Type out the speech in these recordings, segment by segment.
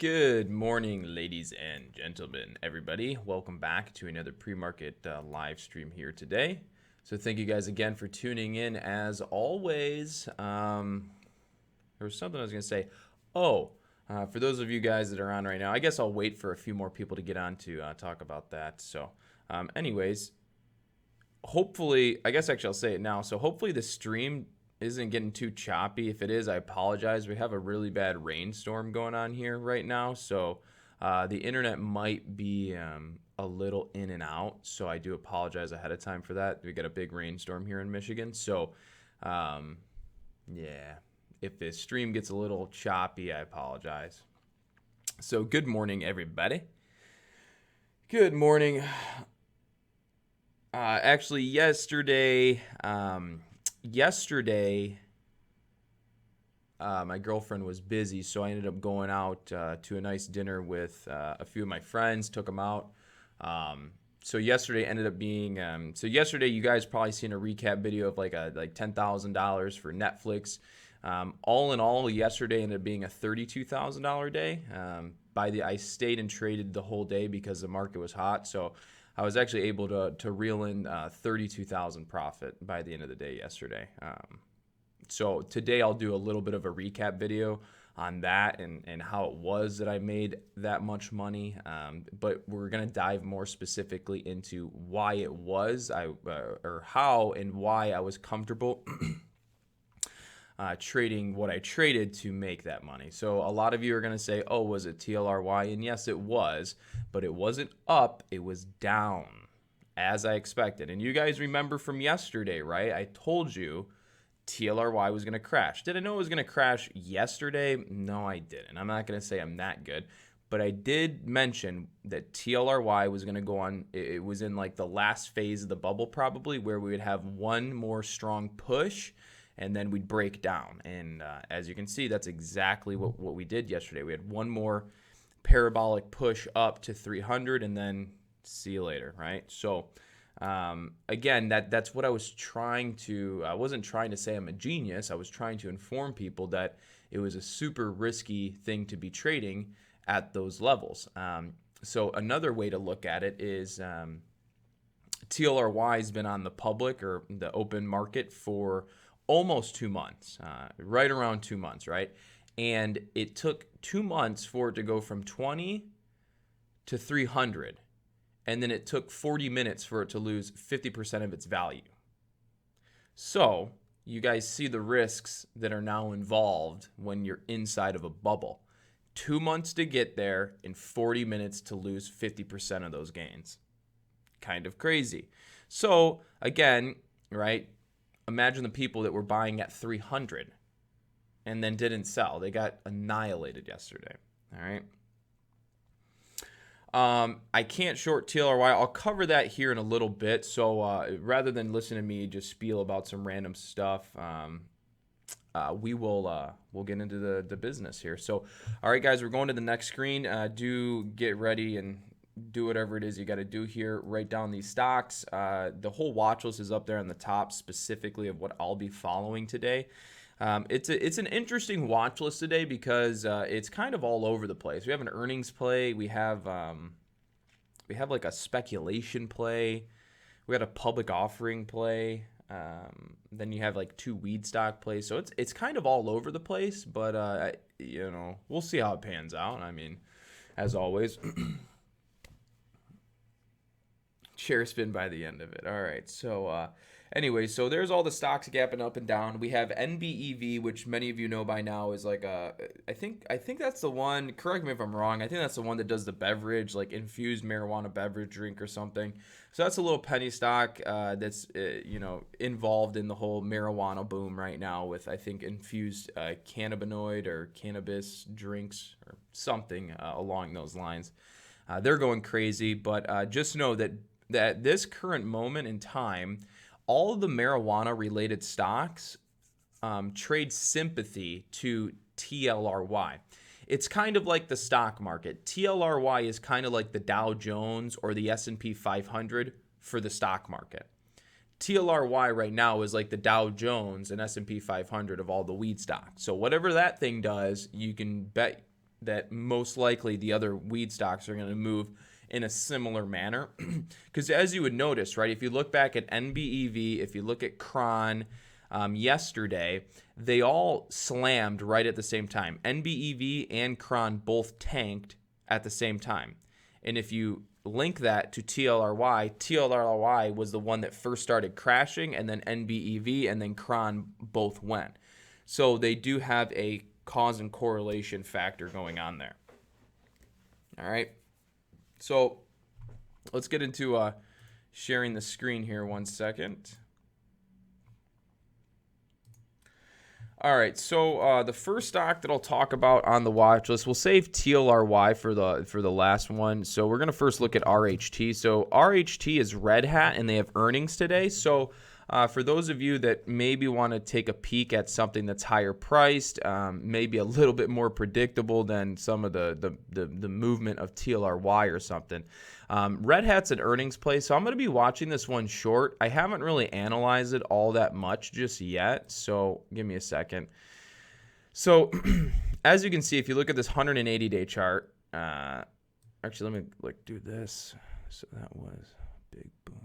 Good morning, ladies and gentlemen, everybody. Welcome back to another pre-market live stream here today. So thank you guys again for tuning in as always. There was something I was going to say. For those of you guys that are on right now, I guess I'll wait for a few more people to get on to talk about that. So anyways, hopefully, I guess actually I'll say it now. So hopefully the stream isn't getting too choppy. If it is, I apologize. We have a really bad rainstorm going on here right now, so the internet might be a little in and out, so I do apologize ahead of time for that. We got a big rainstorm here in Michigan, so yeah, if the stream gets a little choppy, I apologize. So good morning, everybody. Good morning. Actually, yesterday my girlfriend was busy, so I ended up going out to a nice dinner with a few of my friends, took them out. So yesterday ended up being yesterday you guys probably seen a recap video of like $10,000 for Netflix. All in all, yesterday ended up being a $32,000 day. I stayed and traded the whole day because the market was hot, so I was actually able to reel in 32,000 profit by the end of the day yesterday. So today I'll do a little bit of a recap video on that and how it was that I made that much money. But we're going to dive more specifically into why it was or how and why I was comfortable trading what I traded to make that money. So a lot of you are going to say, oh, was it TLRY? And yes, it was, but it wasn't up. It was down as I expected. And you guys remember from yesterday, right? I told you TLRY was going to crash. Did I know it was going to crash yesterday? No, I didn't. I'm not going to say I'm that good, but I did mention that TLRY was going to go on. It was in like the last phase of the bubble probably, where we would have one more strong push and then we'd break down. And as you can see, that's exactly what we did yesterday. We had one more parabolic push up to 300 and then see you later, right? So again, that's what I was trying to, I wasn't trying to say I'm a genius. I was trying to inform people that it was a super risky thing to be trading at those levels. So another way to look at it is TLRY has been on the public or the open market for almost 2 months, right around 2 months, right? And it took 2 months for it to go from 20 to 300. And then it took 40 minutes for it to lose 50% of its value. So you guys see the risks that are now involved when you're inside of a bubble. 2 months to get there and 40 minutes to lose 50% of those gains. Kind of crazy. So again, right, imagine the people that were buying at 300 and then didn't sell. They got annihilated yesterday, all right? I can't short TLRY. I'll cover that here in a little bit. So rather than listen to me just spiel about some random stuff, we'll get into the business here. So, all right, guys, we're going to the next screen. Do get ready and do whatever it is you got to do here. Write down these stocks. The whole watch list is up there on the top, specifically of what I'll be following today. It's an interesting watch list today because it's kind of all over the place. We have an earnings play. We have like a speculation play. We got a public offering play. Then you have like 2 weed stock plays. So it's kind of all over the place. But we'll see how it pans out. I mean, as always. Share spin by the end of it. All right. So anyway, so there's all the stocks gapping up and down. We have NBEV, which many of you know by now is like I think that's the one, correct me if I'm wrong, I think that's the one that does the beverage, like infused marijuana beverage drink or something. So that's a little penny stock that's involved in the whole marijuana boom right now with, I think, infused cannabinoid or cannabis drinks or something along those lines. They're going crazy, but just know that this current moment in time, all of the marijuana-related stocks trade sympathy to TLRY. It's kind of like the stock market. TLRY is kind of like the Dow Jones or the S&P 500 for the stock market. TLRY right now is like the Dow Jones and S&P 500 of all the weed stocks. So whatever that thing does, you can bet that most likely the other weed stocks are going to move in a similar manner. Because as you would notice, right, if you look back at NBEV, if you look at Cron yesterday, they all slammed right at the same time. NBEV and Cron both tanked at the same time. And if you link that to TLRY, TLRY was the one that first started crashing, and then NBEV and then Cron both went. So they do have a cause and correlation factor going on there. All right. So let's get into sharing the screen here 1 second. All right, so the first stock that I'll talk about on the watch list, we'll save TLRY for the last one. So we're gonna first look at RHT. So RHT is Red Hat, and they have earnings today. So for those of you that maybe want to take a peek at something that's higher priced, maybe a little bit more predictable than some of the movement of TLRY or something, Red Hat's an earnings play, so I'm going to be watching this one short. I haven't really analyzed it all that much just yet, so give me a second. So as you can see, if you look at this 180-day chart, actually let me do this. So that was big boom.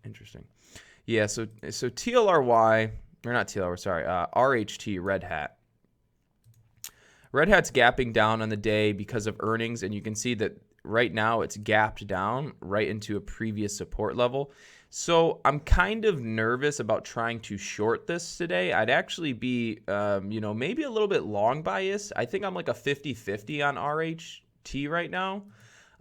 Interesting. Yeah, so TLRY, or not TLRY, sorry, RHT, Red Hat. Red Hat's gapping down on the day because of earnings, and you can see that right now it's gapped down right into a previous support level. So I'm kind of nervous about trying to short this today. I'd actually be, maybe a little bit long biased. I think I'm like a 50-50 on RHT right now.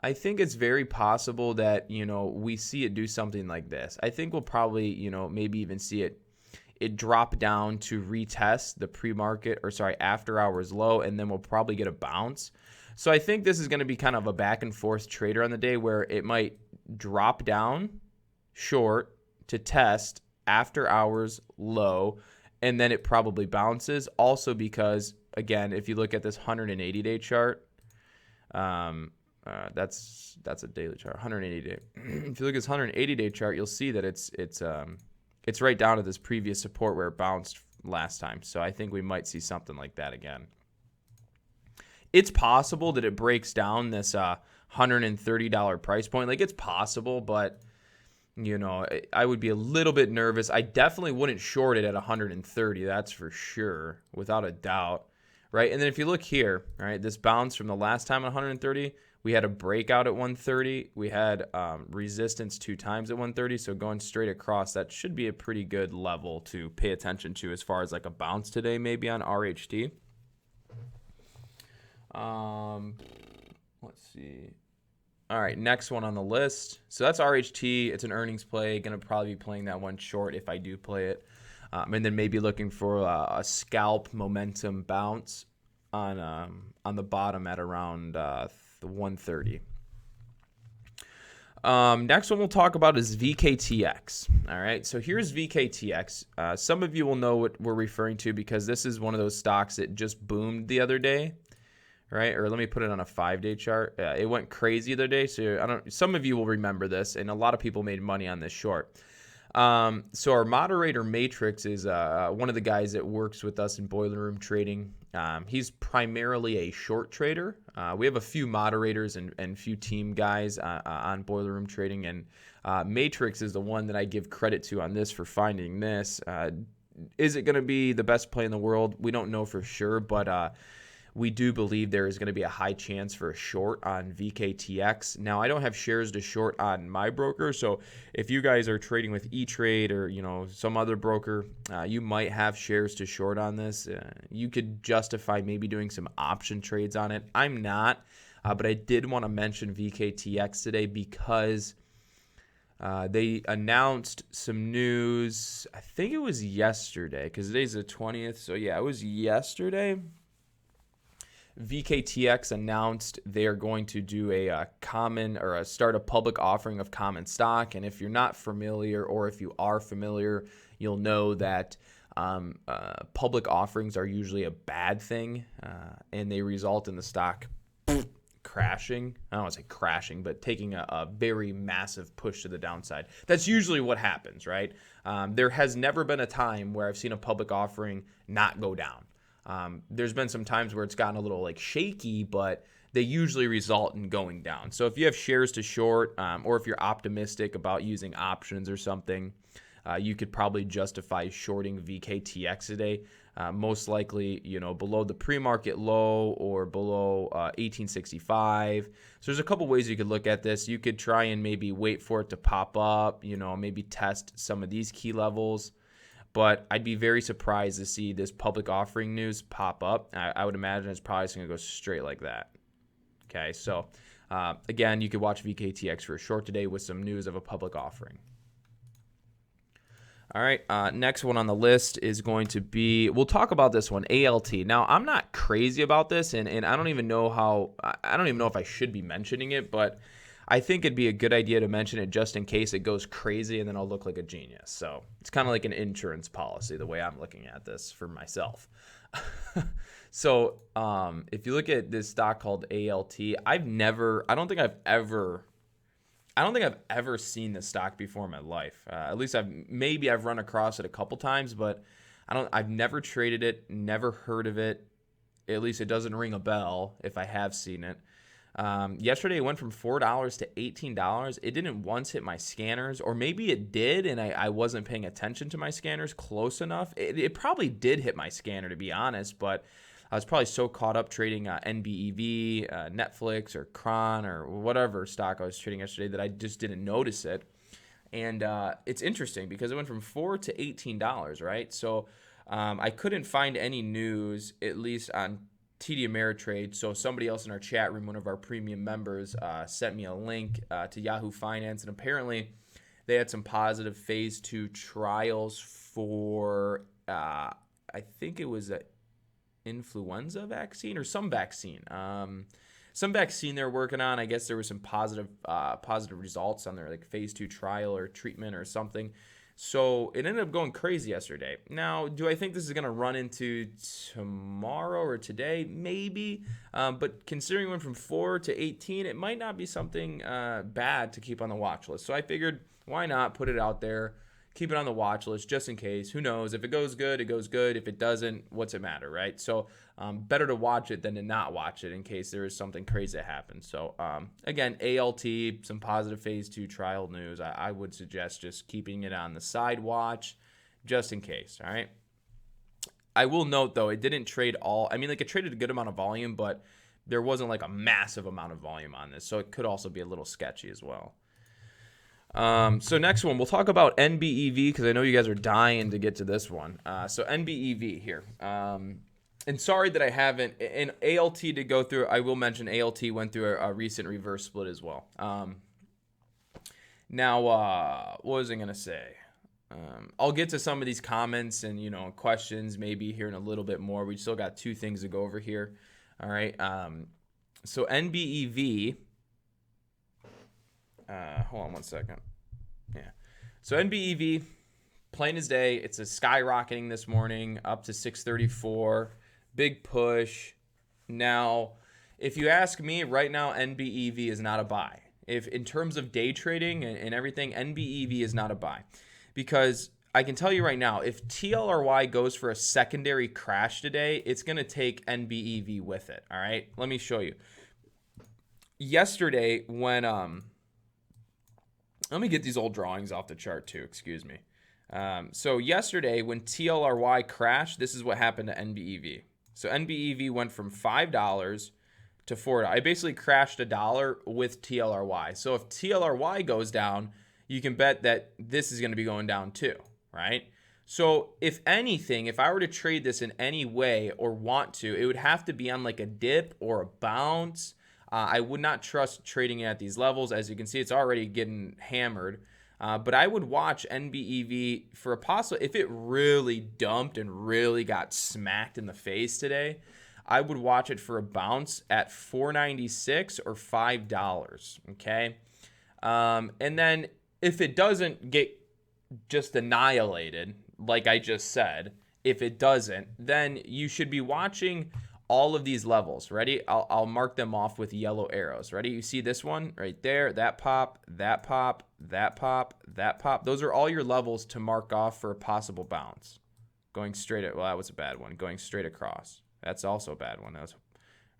I think it's very possible that, we see it do something like this. I think we'll probably, maybe even see it drop down to retest the pre-market, after hours low, and then we'll probably get a bounce. So I think this is going to be kind of a back and forth trader on the day where it might drop down short to test after hours low, and then it probably bounces. Also because, again, if you look at this 180-day chart, that's a daily chart, 180-day. If you look at this 180-day chart, you'll see that it's right down to this previous support where it bounced last time. So I think we might see something like that again. It's possible that it breaks down this $130 price point. Like, it's possible, but I would be a little bit nervous. I definitely wouldn't short it at 130. That's for sure, without a doubt. Right? And then if you look here, right, this bounce from the last time at 130, we had a breakout at 130. We had resistance 2 times at 130. So going straight across, that should be a pretty good level to pay attention to as far as like a bounce today, maybe on RHT. Let's see. All right, next one on the list. So that's RHT. It's an earnings play. Going to probably be playing that one short if I do play it. And then maybe looking for a scalp momentum bounce on the bottom at around the 130. Next one we'll talk about is VKTX. All right, so here's VKTX. Some of you will know what we're referring to because this is one of those stocks that just boomed the other day, right? Or let me put it on a 5-day chart. It went crazy the other day, so some of you will remember this, and a lot of people made money on this short. So our moderator Matrix is one of the guys that works with us in Boiler Room Trading. He's primarily a short trader. We have a few moderators and few team guys on Boiler Room Trading, and Matrix is the one that I give credit to on this for finding this. Is it going to be the best play in the world? We don't know for sure, but we do believe there is going to be a high chance for a short on VKTX. Now, I don't have shares to short on my broker, so if you guys are trading with E-Trade or some other broker, you might have shares to short on this. You could justify maybe doing some option trades on it. I'm not, but I did want to mention VKTX today because they announced some news. I think it was yesterday because today's the 20th, so yeah, it was yesterday. VKTX announced they are going to do start a public offering of common stock. And if you're not familiar, or if you are familiar, you'll know that public offerings are usually a bad thing, and they result in the stock crashing. I don't want to say crashing, but taking a very massive push to the downside. That's usually what happens, right? There has never been a time where I've seen a public offering not go down. There's been some times where it's gotten a little like shaky, but they usually result in going down. So if you have shares to short, or if you're optimistic about using options or something, you could probably justify shorting VKTX today. Most likely, below the pre-market low or below 1865. So there's a couple ways you could look at this. You could try and maybe wait for it to pop up, maybe test some of these key levels. But I'd be very surprised to see this public offering news pop up. I would imagine it's probably just going to go straight like that. Okay, so again, you could watch VKTX for a short today with some news of a public offering. All right, next one on the list is going to be, we'll talk about this one, ALT. Now, I'm not crazy about this, and I don't even know if I should be mentioning it, but I think it'd be a good idea to mention it just in case it goes crazy, and then I'll look like a genius. So it's kind of like an insurance policy, the way I'm looking at this for myself. So if you look at this stock called ALT, I don't think I've ever seen this stock before in my life. At least I've run across it a couple times, but I've never traded it, never heard of it. At least it doesn't ring a bell if I have seen it. Yesterday it went from $4 to $18. It didn't once hit my scanners, or maybe it did and I wasn't paying attention to my scanners close enough. It probably did hit my scanner, to be honest, but I was probably so caught up trading NBEV, Netflix, or Kron, or whatever stock I was trading yesterday that I just didn't notice it. And it's interesting because it went from $4 to $18, right? So I couldn't find any news, at least on TD Ameritrade. So somebody else in our chat room, one of our premium members, sent me a link to Yahoo Finance, and apparently they had some positive phase 2 trials for, I think it was a influenza vaccine or some vaccine. Some vaccine they're working on. I guess there was some positive results on their like phase 2 trial or treatment or something. So it ended up going crazy yesterday. Now, do I think this is going to run into tomorrow or today? Maybe. But considering it went from 4 to 18, it might not be something bad to keep on the watch list. So I figured, why not put it out there? Keep it on the watch list just in case. Who knows? If it goes good, it goes good. If it doesn't, what's it matter, right? So better to watch it than to not watch it in case there is something crazy that happens. So again, ALT, some positive phase 2 trial news. I would suggest just keeping it on the side watch just in case, all right? I will note, though, it didn't trade it traded a good amount of volume, but there wasn't like a massive amount of volume on this. So it could also be a little sketchy as well. So next one, we'll talk about NBEV because I know you guys are dying to get to this one. So NBEV here. And sorry that I haven't. And ALT to go through, I will mention ALT went through a recent reverse split as well. Now, what was I going to say? I'll get to some of these comments and, questions maybe here in a little bit more. We still got two things to go over here. All right. So NBEV. Hold on one second. Yeah. So NBEV, plain as day, it's a skyrocketing this morning up to 634. Big push. Now, if you ask me right now, NBEV is not a buy. If in terms of day trading and everything, NBEV is not a buy. Because I can tell you right now, if TLRY goes for a secondary crash today, it's going to take NBEV with it. All right. Let me show you. Yesterday when let me get these old drawings off the chart too, excuse me. So yesterday when TLRY crashed, this is what happened to NBEV. So NBEV went from $5 to $4. I basically crashed $1 with TLRY. So if TLRY goes down, you can bet that this is going to be going down too, right? So if anything, if I were to trade this in any way or want to, it would have to be on like a dip or a bounce. I would not trust trading it at these levels. As you can see, it's already getting hammered. But I would watch NBEV for a possible, if it really dumped and really got smacked in the face today, I would watch it for a bounce at $4.96 or $5, okay? And then if it doesn't get just annihilated, like I just said, if it doesn't, then you should be watching all of these levels. Ready? I'll mark them off with yellow arrows. Ready? You see this one right there, that pop, that pop, that pop, that pop. Those are all your levels to mark off for a possible bounce. Going straight at, well, that was a bad one. Going straight across. That's also a bad one. That was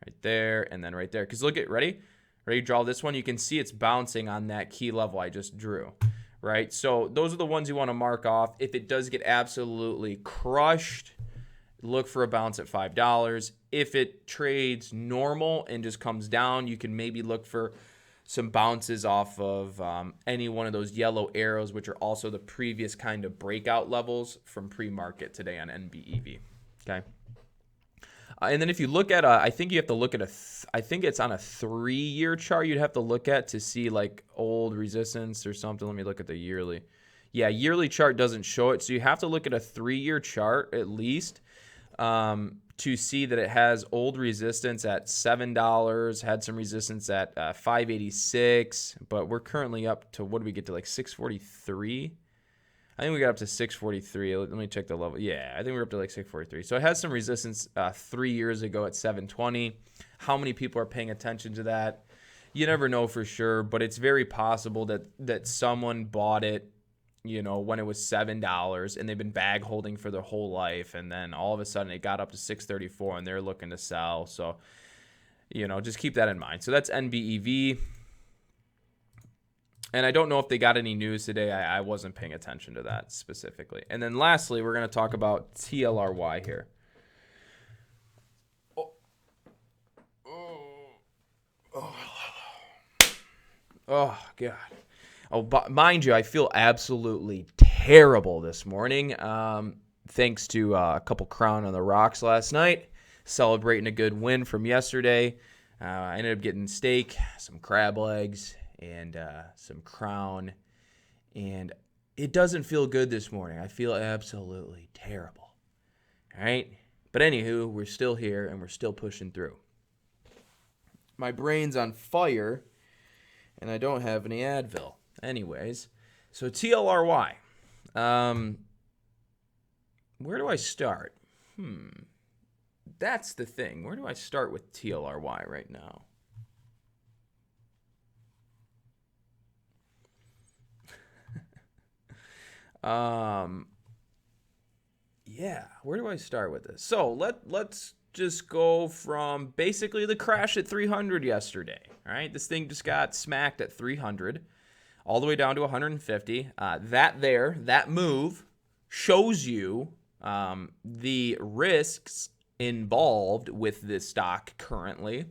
right there and then right there. Because look at, ready? Ready to draw this one? You can see it's bouncing on that key level I just drew. Right? So those are the ones you want to mark off. If it does get absolutely crushed, look for a bounce at $5. If it trades normal and just comes down, you can maybe look for some bounces off of any one of those yellow arrows, which are also the previous kind of breakout levels from pre-market today on NBEV. Okay. And then if you look at, I think you have to look at I think it's on a 3-year chart you'd have to look at to see like old resistance or something. Let me look at the yearly. Yeah, yearly chart doesn't show it. So you have to look at a 3-year chart at least to see that it has old resistance at $7, had some resistance at $5.86, but we're currently up to, what do we get to, like $6.43? I think we got up to $6.43. Let me check the level. Yeah, I think we're up to like $6.43. So it has some resistance 3 years ago at $7.20. How many people are paying attention to that? You never know for sure, but it's very possible that someone bought it, you know, when it was $7 and they've been bag holding for their whole life. And then all of a sudden it got up to $6.34 and they're looking to sell. So, you know, just keep that in mind. So that's NBEV. And I don't know if they got any news today. I wasn't paying attention to that specifically. And then lastly, we're going to talk about TLRY here. Oh, God. Oh, mind you, I feel absolutely terrible this morning. Thanks to a couple Crown on the rocks last night, celebrating a good win from yesterday. I ended up getting steak, some crab legs, and some Crown. And it doesn't feel good this morning. I feel absolutely terrible. All right? But anywho, we're still here and we're still pushing through. My brain's on fire, and I don't have any Advil. Anyways, so TLRY. Where do I start? That's the thing. Where do I start with TLRY right now? Yeah, where do I start with this? So let's just go from basically the crash at 300 yesterday. All right, this thing just got smacked at 300. All the way down to 150. That move shows you the risks involved with this stock currently.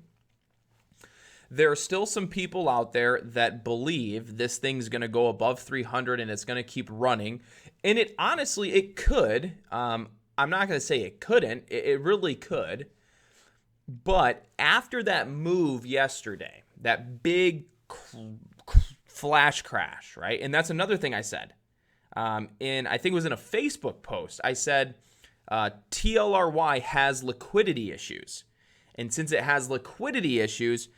There are still some people out there that believe this thing's going to go above 300 and it's going to keep running. And it honestly, it could. I'm not going to say it couldn't. It really could. But after that move yesterday, that big flash crash, right? And that's another thing I said. I think it was in a Facebook post. I said TLRY has liquidity issues. And since it has liquidity issues,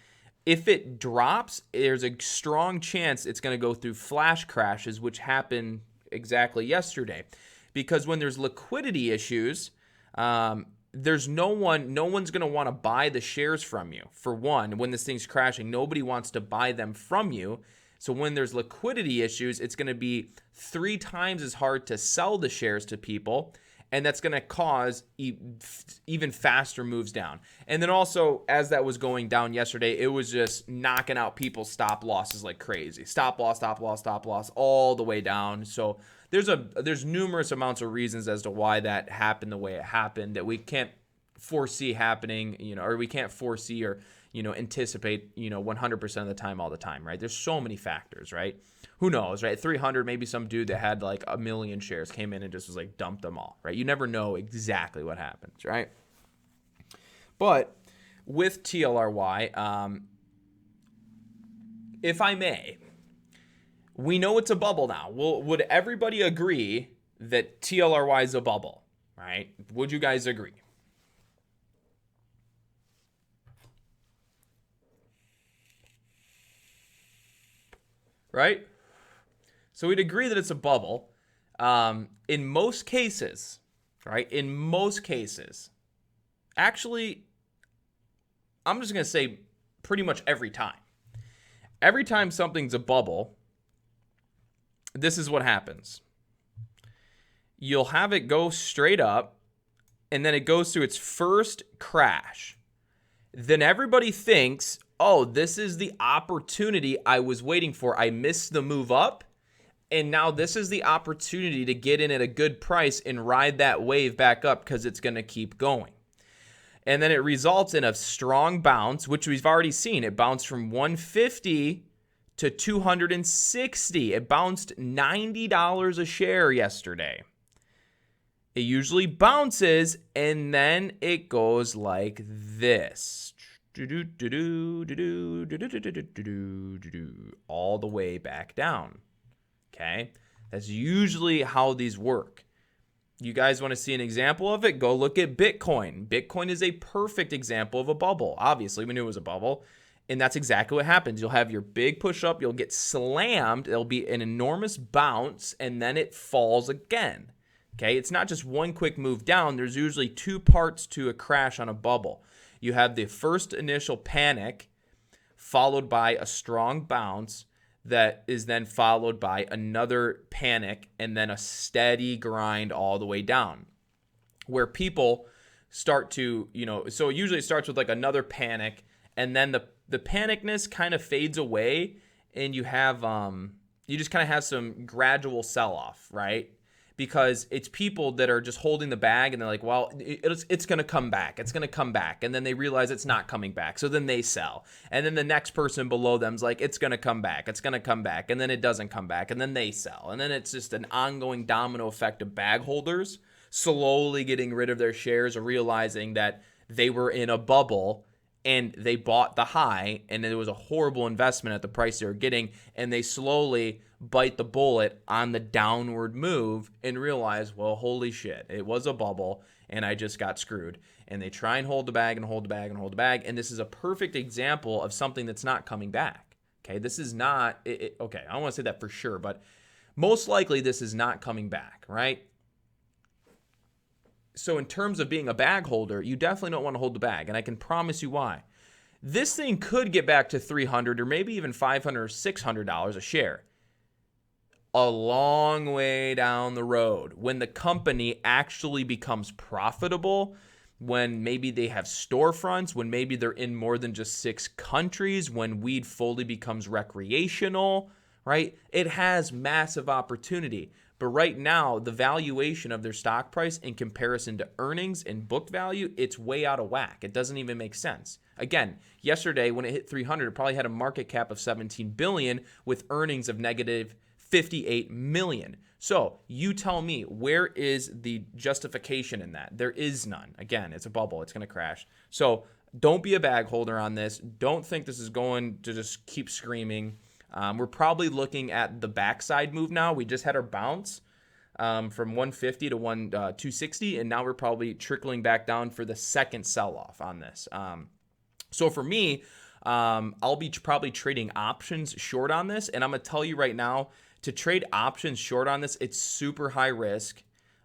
if it drops, there's a strong chance it's going to go through flash crashes, which happened exactly yesterday. Because when there's liquidity issues, there's no one's going to want to buy the shares from you. For one, when this thing's crashing, nobody wants to buy them from you. So when there's liquidity issues, it's going to be 3 times as hard to sell the shares to people, and that's going to cause even faster moves down. And then also, as that was going down yesterday, it was just knocking out people's stop losses like crazy. Stop loss, all the way down. So there's numerous amounts of reasons as to why that happened the way it happened that we can't foresee happening, or we can't foresee or anticipate, 100% of the time, all the time, right? There's so many factors, right? Who knows, right? 300, maybe some dude that had like 1 million shares came in and just was like dumped them all, right? You never know exactly what happens, right? But with TLRY, if I may, we know it's a bubble now. Would everybody agree that TLRY is a bubble, right? Would you guys agree? Right? So we'd agree that it's a bubble. In most cases, right? In most cases, actually, I'm just going to say pretty much every time. Every time something's a bubble, this is what happens. You'll have it go straight up, and then it goes through its first crash. Then everybody thinks, oh, this is the opportunity I was waiting for. I missed the move up, and now this is the opportunity to get in at a good price and ride that wave back up because it's going to keep going. And then it results in a strong bounce, which we've already seen. It bounced from 150 to 260. It bounced $90 a share yesterday. It usually bounces, and then it goes like this. All the way back down. Okay? That's usually how these work. You guys want to see an example of it? Go look at Bitcoin. Bitcoin is a perfect example of a bubble. Obviously, we knew it was a bubble. And that's exactly what happens. You'll have your big push up. You'll get slammed. It'll be an enormous bounce, and then it falls again. Okay? It's not just one quick move down. There's usually two parts to a crash on a bubble. You have the first initial panic, followed by a strong bounce, that is then followed by another panic and then a steady grind all the way down, where people start to, so usually it starts with like another panic, and then the panicness kind of fades away, and you have you just kind of have some gradual sell-off, right? Because it's people that are just holding the bag, and they're like, well, it's going to come back. It's going to come back. And then they realize it's not coming back. So then they sell. And then the next person below them is like, it's going to come back. It's going to come back. And then it doesn't come back. And then they sell. And then it's just an ongoing domino effect of bag holders slowly getting rid of their shares or realizing that they were in a bubble and they bought the high, and it was a horrible investment at the price they were getting, and they slowly bite the bullet on the downward move and realize, well, holy shit, it was a bubble, and I just got screwed. And they try and hold the bag and hold the bag and hold the bag, and this is a perfect example of something that's not coming back. Okay, this is not, okay, I don't want to say that for sure, but most likely this is not coming back, right? So in terms of being a bag holder, you definitely don't want to hold the bag, and I can promise you why. This thing could get back to $300 or maybe even $500 or $600 a share a long way down the road, when the company actually becomes profitable, when maybe they have storefronts, when maybe they're in more than just 6 countries, when weed fully becomes recreational, right? It has massive opportunity. But right now, the valuation of their stock price in comparison to earnings and book value, it's way out of whack. It doesn't even make sense. Again, yesterday when it hit 300, it probably had a market cap of 17 billion with earnings of negative 58 million. So you tell me, where is the justification in that? There is none. Again, it's a bubble. It's going to crash. So don't be a bag holder on this. Don't think this is going to just keep screaming. We're probably looking at the backside move now. We just had our bounce from 150 to 260, and now we're probably trickling back down for the second sell-off on this. So for me, I'll be probably trading options short on this, and I'm going to tell you right now, to trade options short on this, it's super high risk.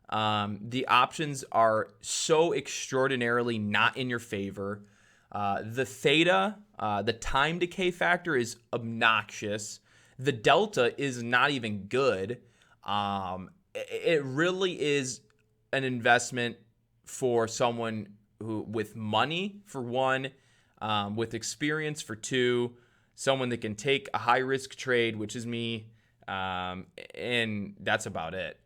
The options are so extraordinarily not in your favor. The theta, the time decay factor is obnoxious. The delta is not even good. It really is an investment for someone who, with money for one, with experience for two, someone that can take a high risk trade, which is me. And that's about it.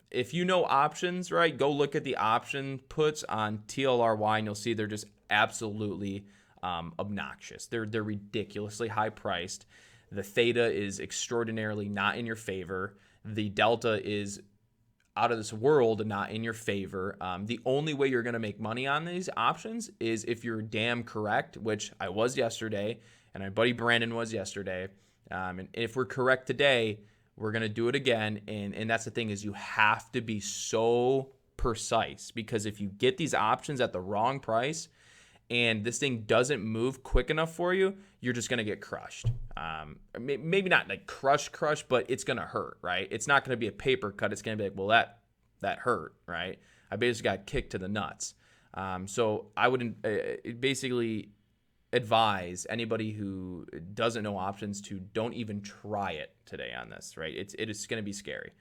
If you know options, right, go look at the option puts on TLRY, and you'll see they're just absolutely obnoxious. They're ridiculously high priced. The theta is extraordinarily not in your favor. The delta is out of this world and not in your favor. The only way you're going to make money on these options is if you're damn correct, which I was yesterday, and my buddy Brandon was yesterday. And if we're correct today, we're going to do it again. And that's the thing, is you have to be so precise, because if you get these options at the wrong price and this thing doesn't move quick enough for you, you're just going to get crushed. Maybe not like crush, but it's going to hurt, right? It's not going to be a paper cut. It's going to be like, well, that hurt, right? I basically got kicked to the nuts. So I wouldn't basically, advise anybody who doesn't know options to don't even try it today on this, right? It is going to be scary.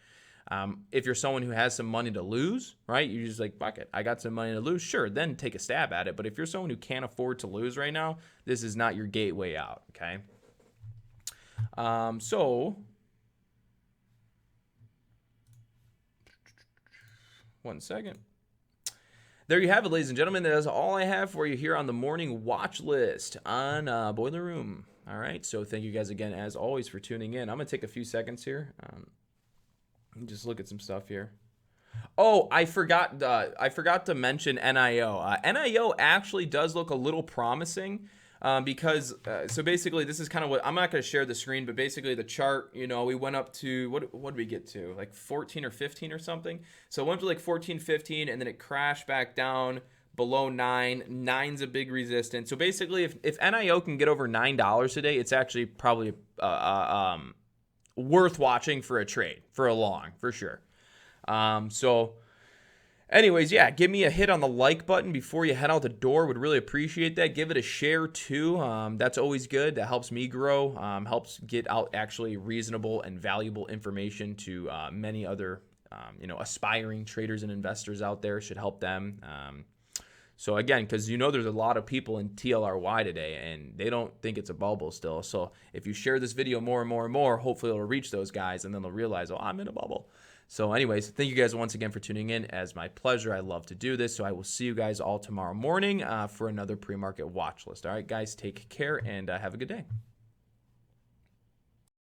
If you're someone who has some money to lose, right? You're just like, fuck it, I got some money to lose. Sure, then take a stab at it. But if you're someone who can't afford to lose right now, this is not your gateway out, okay? So, one second. There you have it, ladies and gentlemen. That is all I have for you here on the morning watch list on Boiler Room. All right, so thank you guys again, as always, for tuning in. I'm going to take a few seconds here. Just look at some stuff here. Oh, I forgot to mention NIO. NIO actually does look a little promising because so basically this is kind of what I'm not going to share the screen, but basically the chart, you know, we went up to what did we get to, like 14 or 15 or something. So it went to like 14, 15, and then it crashed back down below 9. 9's a big resistance. So basically, if NIO can get over $9 today, it's actually probably worth watching for a trade, for a long, for sure. So anyways, yeah, give me a hit on the like button before you head out the door. Would really appreciate that. Give it a share too. That's always good. That helps me grow, helps get out actually reasonable and valuable information to many other aspiring traders and investors out there. Should help them. So again, because there's a lot of people in TLRY today and they don't think it's a bubble still. So if you share this video more and more and more, hopefully it'll reach those guys and then they'll realize, oh, I'm in a bubble. So anyways, thank you guys once again for tuning in. As my pleasure. I love to do this. So I will see you guys all tomorrow morning for another pre-market watch list. All right, guys, take care and have a good day.